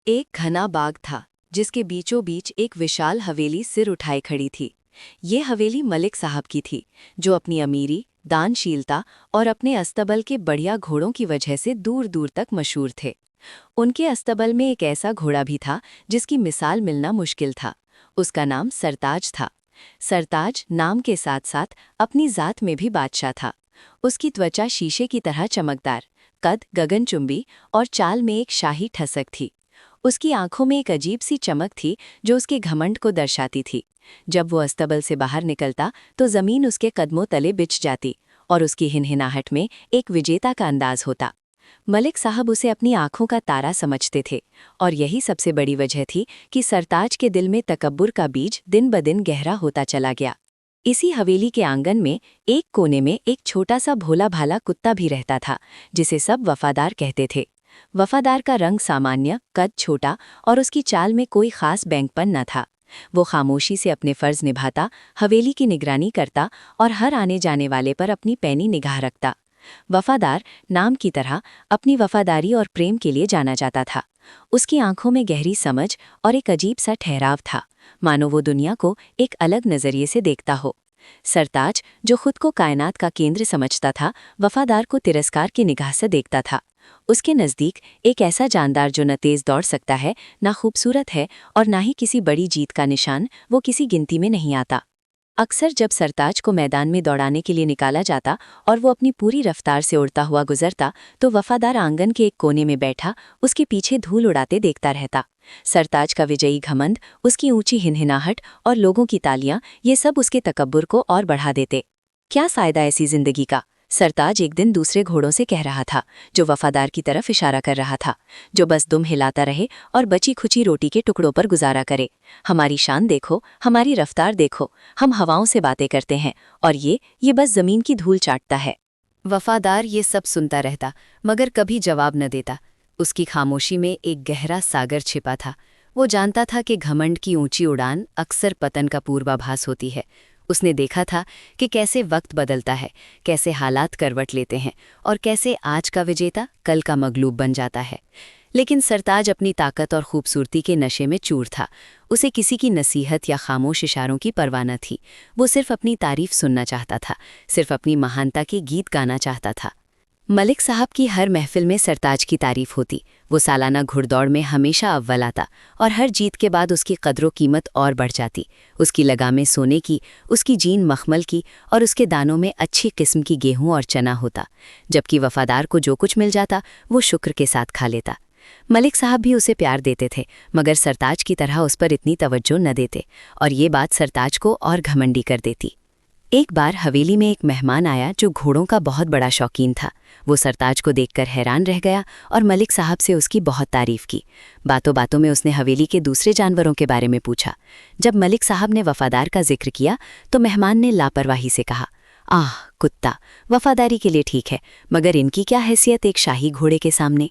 एक घना बाग था जिसके बीचों बीच एक विशाल हवेली सिर उठाए खड़ी थी। ये हवेली मलिक साहब की थी, जो अपनी अमीरी, दानशीलता और अपने अस्तबल के बढ़िया घोड़ों की वजह से दूर दूर तक मशहूर थे। उनके अस्तबल में एक ऐसा घोड़ा भी था जिसकी मिसाल मिलना मुश्किल था। उसका नाम सरताज था। सरताज नाम के साथ साथ अपनी जात में भी बादशाह था। उसकी त्वचा शीशे की तरह चमकदार, कद गगनचुंबी और चाल में एक शाही ठसक थी। उसकी आंखों में एक अजीब सी चमक थी जो उसके घमंड को दर्शाती थी। जब वो अस्तबल से बाहर निकलता तो जमीन उसके कदमों तले बिछ जाती और उसकी हिनहिनाहट में एक विजेता का अंदाज होता। मलिक साहब उसे अपनी आंखों का तारा समझते थे और यही सबसे बड़ी वजह थी कि सरताज के दिल में तकब्बुर का बीज दिन ब दिन गहरा होता चला गया। इसी हवेली के आंगन में एक कोने में एक छोटा सा भोला भाला कुत्ता भी रहता था, जिसे सब वफादार कहते थे। वफादार का रंग सामान्य, कद छोटा और उसकी चाल में कोई खास बैंकपन न था। वो खामोशी से अपने फर्ज निभाता, हवेली की निगरानी करता और हर आने जाने वाले पर अपनी पैनी निगाह रखता। वफादार नाम की तरह अपनी वफादारी और प्रेम के लिए जाना जाता था। उसकी आंखों में गहरी समझ और एक अजीब सा ठहराव था, मानो वो दुनिया को एक अलग नजरिए से देखता हो। सरताज, जो खुद को कायनात का केंद्र समझता था, वफादार को तिरस्कार की निगाह से देखता था। उसके नज़दीक एक ऐसा जानदार जो न तेज दौड़ सकता है, ना खूबसूरत है और ना ही किसी बड़ी जीत का निशान, वो किसी गिनती में नहीं आता। अक्सर जब सरताज को मैदान में दौड़ाने के लिए निकाला जाता और वो अपनी पूरी रफ्तार से उड़ता हुआ गुजरता, तो वफादार आंगन के एक कोने में बैठा उसके पीछे धूल उड़ाते देखता रहता। सरताज का विजयी घमंड, उसकी ऊंची हिनहिनाहट और लोगों की तालियां, ये सब उसके तकब्बुर को और बढ़ा देते। क्या फायदा ऐसी जिंदगी का? सरताज एक दिन दूसरे घोड़ों से कह रहा था, जो वफादार की तरफ इशारा कर रहा था, जो बस दुम हिलाता रहे और बची खुची रोटी के टुकड़ों पर गुजारा करे। हमारी शान देखो, हमारी रफ्तार देखो, हम हवाओं से बातें करते हैं और ये बस जमीन की धूल चाटता है। वफादार ये सब सुनता रहता, मगर कभी जवाब न देता। उसकी खामोशी में एक गहरा सागर छिपा था। वो जानता था कि घमंड की ऊंची उड़ान अक्सर पतन का पूर्वाभास होती है। उसने देखा था कि कैसे वक्त बदलता है, कैसे हालात करवट लेते हैं और कैसे आज का विजेता कल का मगलूब बन जाता है। लेकिन सरताज अपनी ताकत और खूबसूरती के नशे में चूर था। उसे किसी की नसीहत या खामोश इशारों की परवाह न थी। वो सिर्फ अपनी तारीफ सुनना चाहता था, सिर्फ अपनी महानता के गीत गाना चाहता था। मलिक साहब की हर महफिल में सरताज की तारीफ होती। वो सालाना घुड़दौड़ में हमेशा अव्वल आता और हर जीत के बाद उसकी कदरों कीमत और बढ़ जाती। उसकी लगामें सोने की, उसकी जीन मखमल की और उसके दानों में अच्छी किस्म की गेहूं और चना होता। जबकि वफादार को जो कुछ मिल जाता वो शुक्र के साथ खा लेता। मलिक साहब भी उसे प्यार देते थे, मगर सरताज की तरह उस पर इतनी तवज्जो न देते, और ये बात सरताज को और घमंडी कर देती। एक बार हवेली में एक मेहमान आया जो घोड़ों का बहुत बड़ा शौकीन था। वो सरताज को देखकर हैरान रह गया और मलिक साहब से उसकी बहुत तारीफ की। बातों बातों में उसने हवेली के दूसरे जानवरों के बारे में पूछा। जब मलिक साहब ने वफादार का जिक्र किया तो मेहमान ने लापरवाही से कहा, आह कुत्ता, वफादारी के लिए ठीक है, मगर इनकी क्या हैसियत एक शाही घोड़े के सामने।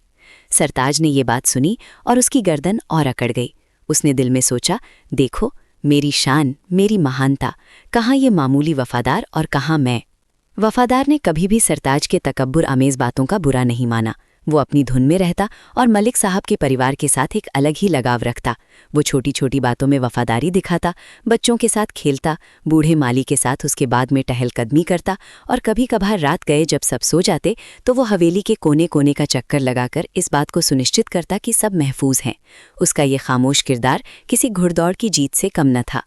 सरताज ने ये बात सुनी और उसकी गर्दन और अकड़ गई। उसने दिल में सोचा, देखो मेरी शान, मेरी महानता, कहाँ ये मामूली वफादार और कहाँ मैं। वफादार ने कभी भी सरताज के तकब्बुर आमेज बातों का बुरा नहीं माना। वो अपनी धुन में रहता और मलिक साहब के परिवार के साथ एक अलग ही लगाव रखता। वो छोटी छोटी बातों में वफादारी दिखाता, बच्चों के साथ खेलता, बूढ़े माली के साथ उसके बाद में टहलकदमी करता और कभी कभार रात गए जब सब सो जाते तो वो हवेली के कोने कोने का चक्कर लगाकर इस बात को सुनिश्चित करता कि सब महफूज हैं। उसका ये खामोश किरदार किसी घुड़दौड़ की जीत से कम न था।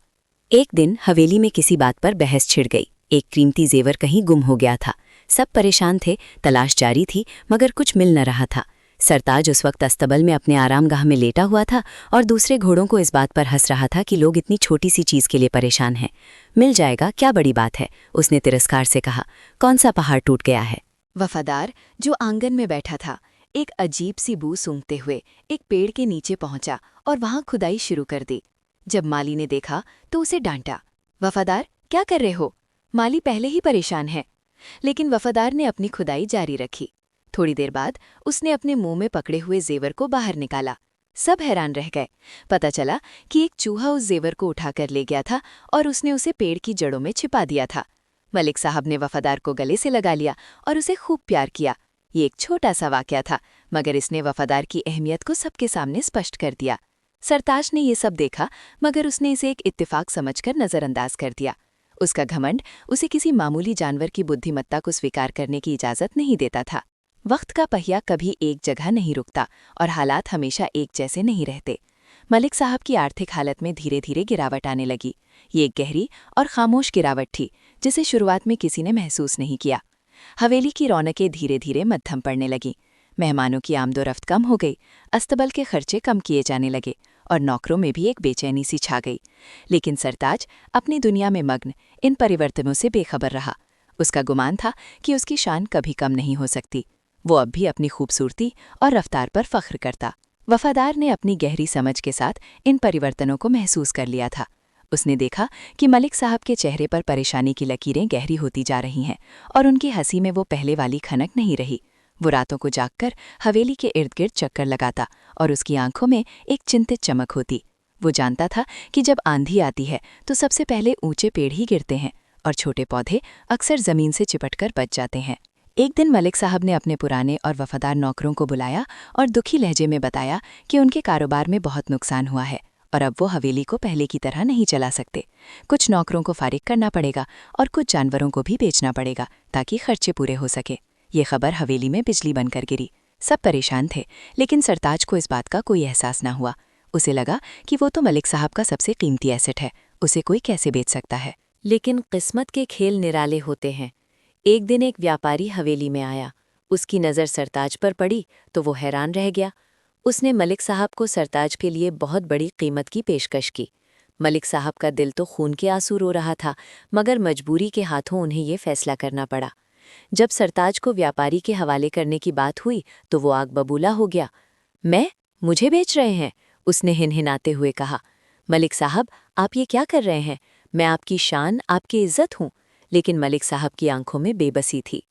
एक दिन हवेली में किसी बात पर बहस छिड़ गई। एक कीमती जेवर कहीं गुम हो गया था। सब परेशान थे, तलाश जारी थी, मगर कुछ मिल न रहा था। सरताज उस वक्त अस्तबल में अपने आरामगाह में लेटा हुआ था और दूसरे घोड़ों को इस बात पर हंस रहा था कि लोग इतनी छोटी सी चीज़ के लिए परेशान हैं। मिल जाएगा, क्या बड़ी बात है, उसने तिरस्कार से कहा। कौन सा पहाड़ टूट गया है? वफादार, जो आंगन में बैठा था, एक अजीब सी बू सूंघते हुए एक पेड़ के नीचे पहुंचा और वहां खुदाई शुरू कर दी। जब माली ने देखा तो उसे डांटा। वफादार, क्या कर रहे हो? माली पहले ही परेशान है। लेकिन वफादार ने अपनी खुदाई जारी रखी। थोड़ी देर बाद उसने अपने मुंह में पकड़े हुए जेवर को बाहर निकाला। सब हैरान रह गए। पता चला कि एक चूहा उस जेवर को उठाकर ले गया था और उसने उसे पेड़ की जड़ों में छिपा दिया था। मलिक साहब ने वफादार को गले से लगा लिया और उसे खूब प्यार किया। ये एक छोटा सा वाकया था, मगर इसने वफादार की अहमियत को सबके सामने स्पष्ट कर दिया। सरताज ने ये सब देखा, मगर उसने इसे एक इत्तेफाक समझकर नज़रअंदाज कर दिया। उसका घमंड उसे किसी मामूली जानवर की बुद्धिमत्ता को स्वीकार करने की इजाज़त नहीं देता था। वक्त का पहिया कभी एक जगह नहीं रुकता और हालात हमेशा एक जैसे नहीं रहते। मलिक साहब की आर्थिक हालत में धीरे धीरे गिरावट आने लगी। ये एक गहरी और खामोश गिरावट थी, जिसे शुरुआत में किसी ने महसूस नहीं किया। हवेली की रौनकें धीरे धीरे मध्यम पड़ने लगीं। मेहमानों की आमदोरफ्त कम हो गई, अस्तबल के खर्चे कम किए जाने लगे और नौकरों में भी एक बेचैनी सी छा गई। लेकिन सरताज अपनी दुनिया में मग्न इन परिवर्तनों से बेखबर रहा। उसका गुमान था कि उसकी शान कभी कम नहीं हो सकती। वो अब भी अपनी खूबसूरती और रफ्तार पर फख्र करता। वफादार ने अपनी गहरी समझ के साथ इन परिवर्तनों को महसूस कर लिया था। उसने देखा कि मलिक साहब के चेहरे पर परेशानी की लकीरें गहरी होती जा रही हैं और उनकी हंसी में वो पहले वाली खनक नहीं रही। वो रातों को जागकर हवेली के इर्द गिर्द चक्कर लगाता और उसकी आंखों में एक चिंतित चमक होती। वो जानता था कि जब आंधी आती है तो सबसे पहले ऊंचे पेड़ ही गिरते हैं और छोटे पौधे अक्सर जमीन से चिपटकर बच जाते हैं। एक दिन मलिक साहब ने अपने पुराने और वफादार नौकरों को बुलाया और दुखी लहजे में बताया कि उनके कारोबार में बहुत नुकसान हुआ है और अब वो हवेली को पहले की तरह नहीं चला सकते। कुछ नौकरों को फारिग करना पड़ेगा और कुछ जानवरों को भी बेचना पड़ेगा ताकि खर्चे पूरे हो सके। ये खबर हवेली में बिजली बनकर गिरी। सब परेशान थे, लेकिन सरताज को इस बात का कोई एहसास न हुआ। उसे लगा कि वो तो मलिक साहब का सबसे कीमती एसेट है, उसे कोई कैसे बेच सकता है। लेकिन किस्मत के खेल निराले होते हैं। एक दिन एक व्यापारी हवेली में आया। उसकी नज़र सरताज पर पड़ी तो वो हैरान रह गया। उसने मलिक साहब को सरताज के लिए बहुत बड़ी कीमत की पेशकश की। मलिक साहब का दिल तो खून के आंसू रो रहा था, मगर मजबूरी के हाथों उन्हें ये फैसला करना पड़ा। जब सरताज को व्यापारी के हवाले करने की बात हुई तो वो आग बबूला हो गया। मुझे बेच रहे हैं? उसने हिनहिनाते हुए कहा। मलिक साहब, आप ये क्या कर रहे हैं? मैं आपकी शान, आपकी इज्जत हूँ। लेकिन मलिक साहब की आंखों में बेबसी थी।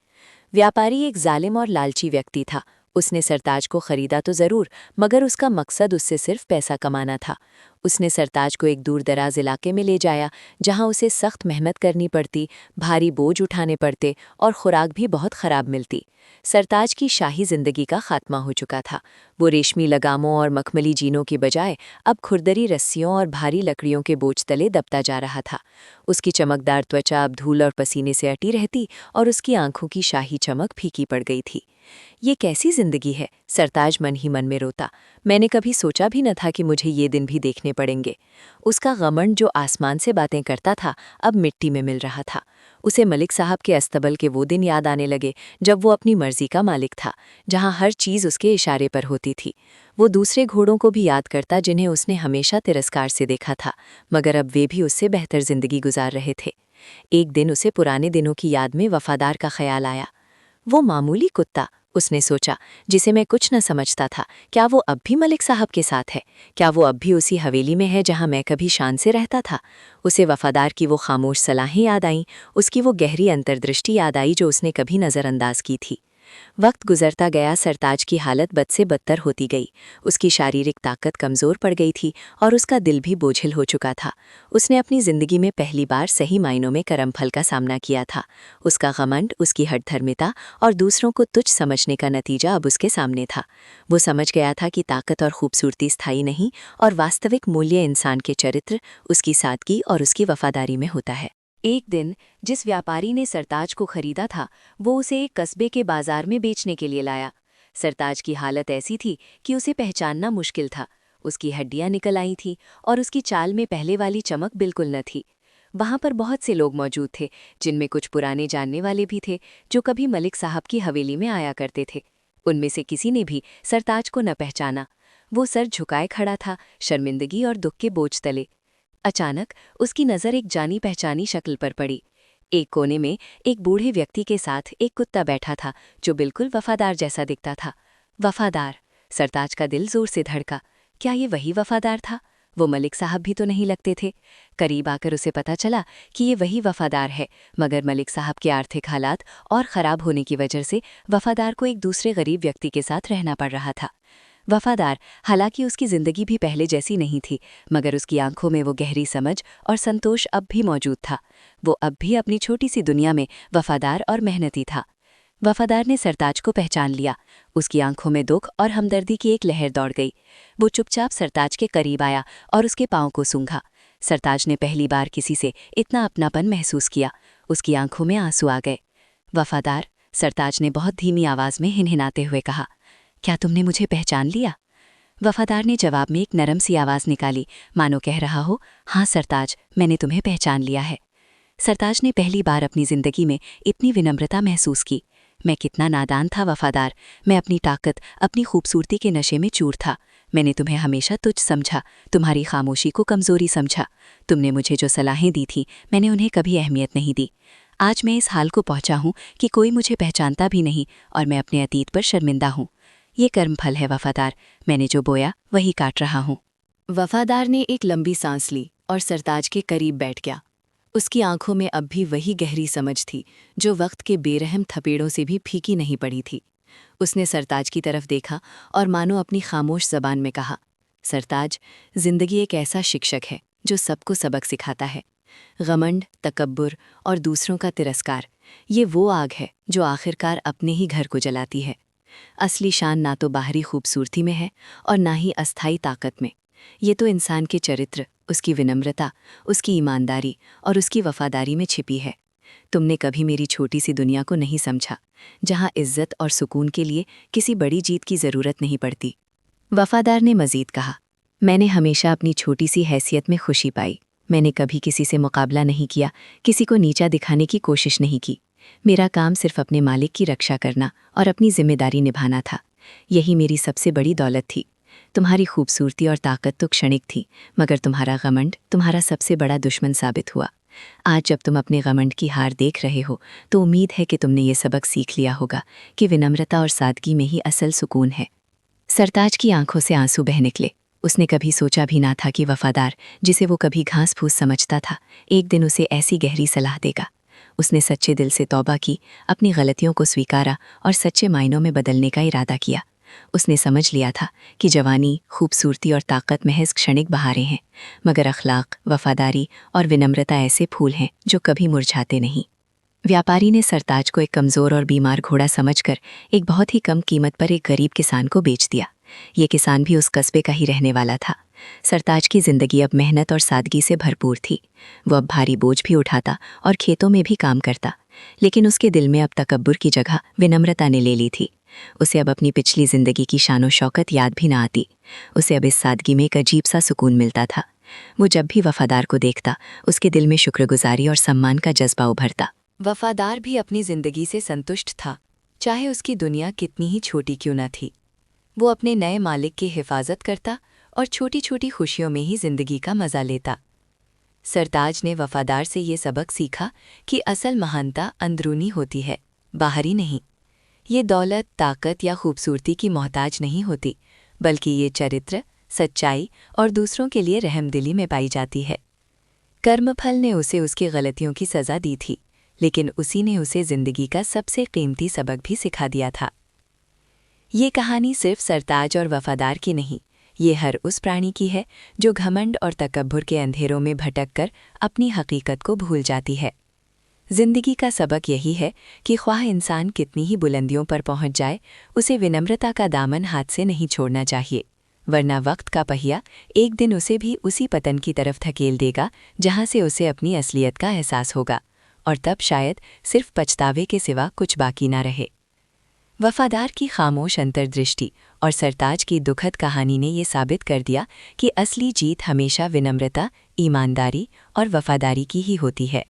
व्यापारी एक जालिम और लालची व्यक्ति था। उसने सरताज को खरीदा तो जरूर, मगर उसका मकसद उससे सिर्फ पैसा कमाना था। उसने सरताज को एक दूर दराज इलाके में ले जाया, जहां उसे सख्त मेहनत करनी पड़ती, भारी बोझ उठाने पड़ते और खुराक भी बहुत खराब मिलती। सरताज की शाही जिंदगी का खात्मा हो चुका था। वो रेशमी लगामों और मखमली जीनों की बजाय अब खुरदरी रस्सियों और भारी लकड़ियों के बोझ तले दबता जा रहा था। उसकी चमकदार त्वचा अब धूल और पसीने से अटी रहती और उसकी आंखों की शाही चमक फीकी पड़ गई थी। ये कैसी जिंदगी है? सरताज मन ही मन में रोता। मैंने कभी सोचा भी न था कि मुझे ये दिन भी देखने पड़ेंगे। उसका घमंड जो आसमान से बातें करता था, अब मिट्टी में मिल रहा था। उसे मलिक साहब के अस्तबल के वो दिन याद आने लगे जब वो अपनी मर्जी का मालिक था, जहां हर चीज़ उसके इशारे पर होती थी। वो दूसरे घोड़ों को भी याद करता जिन्हें उसने हमेशा तिरस्कार से देखा था, मगर अब वे भी उससे बेहतर जिंदगी गुजार रहे थे। एक दिन उसे पुराने दिनों की याद में वफादार का ख्याल आया। वो मामूली कुत्ता, उसने सोचा, जिसे मैं कुछ न समझता था, क्या वो अब भी मलिक साहब के साथ है? क्या वो अब भी उसी हवेली में है जहां मैं कभी शान से रहता था? उसे वफादार की वो खामोश सलाहें याद आईं, उसकी वो गहरी अंतर्दृष्टि याद आई जो उसने कभी नज़रअंदाज की थी। वक्त गुजरता गया, सरताज की हालत बद से बदतर होती गई। उसकी शारीरिक ताकत कमज़ोर पड़ गई थी और उसका दिल भी बोझिल हो चुका था। उसने अपनी ज़िंदगी में पहली बार सही मायनों में करमफल का सामना किया था। उसका घमंड, उसकी हठधर्मिता और दूसरों को तुच्छ समझने का नतीजा अब उसके सामने था। वो समझ गया था कि ताकत और खूबसूरती स्थायी नहीं और वास्तविक मूल्य इंसान के चरित्र, उसकी सादगी और उसकी वफादारी में होता है। एक दिन जिस व्यापारी ने सरताज को खरीदा था, वो उसे एक कस्बे के बाजार में बेचने के लिए लाया। सरताज की हालत ऐसी थी कि उसे पहचानना मुश्किल था। उसकी हड्डियां निकल आई थीं और उसकी चाल में पहले वाली चमक बिल्कुल न थी। वहां पर बहुत से लोग मौजूद थे, जिनमें कुछ पुराने जानने वाले भी थे जो कभी मलिक साहब की हवेली में आया करते थे। उनमें से किसी ने भी सरताज को न पहचाना। वो सर झुकाए खड़ा था, शर्मिंदगी और दुख के बोझ तले। अचानक उसकी नज़र एक जानी पहचानी शक्ल पर पड़ी। एक कोने में एक बूढ़े व्यक्ति के साथ एक कुत्ता बैठा था जो बिल्कुल वफादार जैसा दिखता था। वफादार! सरताज का दिल जोर से धड़का। क्या ये वही वफादार था? वो मलिक साहब भी तो नहीं लगते थे। करीब आकर उसे पता चला कि ये वही वफादार है, मगर मलिक साहब के आर्थिक हालात और ख़राब होने की वजह से वफादार को एक दूसरे गरीब व्यक्ति के साथ रहना पड़ रहा था। वफादार, हालांकि उसकी जिंदगी भी पहले जैसी नहीं थी, मगर उसकी आंखों में वो गहरी समझ और संतोष अब भी मौजूद था। वो अब भी अपनी छोटी सी दुनिया में वफादार और मेहनती था। वफादार ने सरताज को पहचान लिया। उसकी आंखों में दुख और हमदर्दी की एक लहर दौड़ गई। वो चुपचाप सरताज के करीब आया और उसके पांव को सूंघा। सरताज ने पहली बार किसी से इतना अपनापन महसूस किया। उसकी आंखों में आंसू आ गए। वफादार, सरताज ने बहुत धीमी आवाज में हिनहिनाते हुए कहा, क्या तुमने मुझे पहचान लिया? वफादार ने जवाब में एक नरम सी आवाज निकाली, मानो कह रहा हो, हाँ सरताज, मैंने तुम्हें पहचान लिया है। सरताज ने पहली बार अपनी जिंदगी में इतनी विनम्रता महसूस की। मैं कितना नादान था वफादार, मैं अपनी ताकत, अपनी खूबसूरती के नशे में चूर था। मैंने तुम्हें हमेशा तुच्छ समझा, तुम्हारी खामोशी को कमजोरी समझा। तुमने मुझे जो सलाहें दी थी, मैंने उन्हें कभी अहमियत नहीं दी। आज मैं इस हाल को पहुंचा हूं कि कोई मुझे पहचानता भी नहीं और मैं अपने अतीत पर शर्मिंदा हूं। ये कर्मफल है वफादार, मैंने जो बोया वही काट रहा हूं। वफादार ने एक लंबी सांस ली और सरताज के करीब बैठ गया। उसकी आंखों में अब भी वही गहरी समझ थी जो वक्त के बेरहम थपेड़ों से भी फीकी नहीं पड़ी थी। उसने सरताज की तरफ देखा और मानो अपनी खामोश जबान में कहा, सरताज, जिंदगी एक ऐसा शिक्षक है जो सबको सबक सिखाता है। घमंड, तकब्बुर और दूसरों का तिरस्कार, ये वो आग है जो आखिरकार अपने ही घर को जलाती है। असली शान ना तो बाहरी खूबसूरती में है और ना ही अस्थायी ताकत में। ये तो इंसान के चरित्र, उसकी विनम्रता, उसकी ईमानदारी और उसकी वफादारी में छिपी है। तुमने कभी मेरी छोटी सी दुनिया को नहीं समझा, जहाँ इज्जत और सुकून के लिए किसी बड़ी जीत की ज़रूरत नहीं पड़ती। वफादार ने मज़ीद कहा, मैंने हमेशा अपनी छोटी सी हैसियत में खुशी पाई। मैंने कभी किसी से मुकाबला नहीं किया, किसी को नीचा दिखाने की कोशिश नहीं की। मेरा काम सिर्फ अपने मालिक की रक्षा करना और अपनी जिम्मेदारी निभाना था। यही मेरी सबसे बड़ी दौलत थी। तुम्हारी खूबसूरती और ताकत तो क्षणिक थी, मगर तुम्हारा घमंड तुम्हारा सबसे बड़ा दुश्मन साबित हुआ। आज जब तुम अपने घमंड की हार देख रहे हो, तो उम्मीद है कि तुमने ये सबक सीख लिया होगा कि विनम्रता और सादगी में ही असल सुकून है। सरताज की आंखों से आंसू बह निकले। उसने कभी सोचा भी ना था कि वफादार, जिसे वो कभी घास फूस समझता था, एक दिन उसे ऐसी गहरी सलाह देगा। उसने सच्चे दिल से तौबा की, अपनी गलतियों को स्वीकारा और सच्चे मायनों में बदलने का इरादा किया। उसने समझ लिया था कि जवानी, खूबसूरती और ताकत महज क्षणिक बहारें हैं, मगर अखलाक, वफादारी और विनम्रता ऐसे फूल हैं जो कभी मुरझाते नहीं। व्यापारी ने सरताज को एक कमज़ोर और बीमार घोड़ा समझकर एक बहुत ही कम कीमत पर एक गरीब किसान को बेच दिया। ये किसान भी उस कस्बे का ही रहने वाला था। सरताज की जिंदगी अब मेहनत और सादगी से भरपूर थी। वो अब भारी बोझ भी उठाता और खेतों में भी काम करता, लेकिन उसके दिल में अब तकब्बुर की जगह विनम्रता ने ले ली थी। उसे अब अपनी पिछली जिंदगी की शानो शौकत याद भी ना आती। उसे अब इस सादगी में एक अजीब सा सुकून मिलता था। वो जब भी वफादार को देखता, उसके दिल में शुक्रगुजारी और सम्मान का जज्बा उभरता। वफादार भी अपनी जिंदगी से संतुष्ट था, चाहे उसकी दुनिया कितनी ही छोटी क्यों न थी। वो अपने नए मालिक की हिफाजत करता और छोटी छोटी खुशियों में ही जिंदगी का मजा लेता। सरताज ने वफादार से ये सबक सीखा कि असल महानता अंदरूनी होती है, बाहरी नहीं। ये दौलत, ताकत या खूबसूरती की मोहताज नहीं होती, बल्कि ये चरित्र, सच्चाई और दूसरों के लिए रहमदिली में पाई जाती है। कर्मफल ने उसे उसकी गलतियों की सज़ा दी थी, लेकिन उसी ने उसे ज़िंदगी का सबसे कीमती सबक भी सिखा दिया था। ये कहानी सिर्फ सरताज और वफादार की नहीं, ये हर उस प्राणी की है जो घमंड और तकब्बुर के अंधेरों में भटक कर अपनी हकीकत को भूल जाती है। जिंदगी का सबक यही है कि ख्वाह इंसान कितनी ही बुलंदियों पर पहुंच जाए, उसे विनम्रता का दामन हाथ से नहीं छोड़ना चाहिए, वरना वक्त का पहिया एक दिन उसे भी उसी पतन की तरफ धकेल देगा जहां से उसे अपनी असलियत का एहसास होगा, और तब शायद सिर्फ पछतावे के सिवा कुछ बाकी ना रहे। वफादार की खामोश अंतर्दृष्टि और सरताज की दुखद कहानी ने ये साबित कर दिया कि असली जीत हमेशा विनम्रता, ईमानदारी और वफादारी की ही होती है।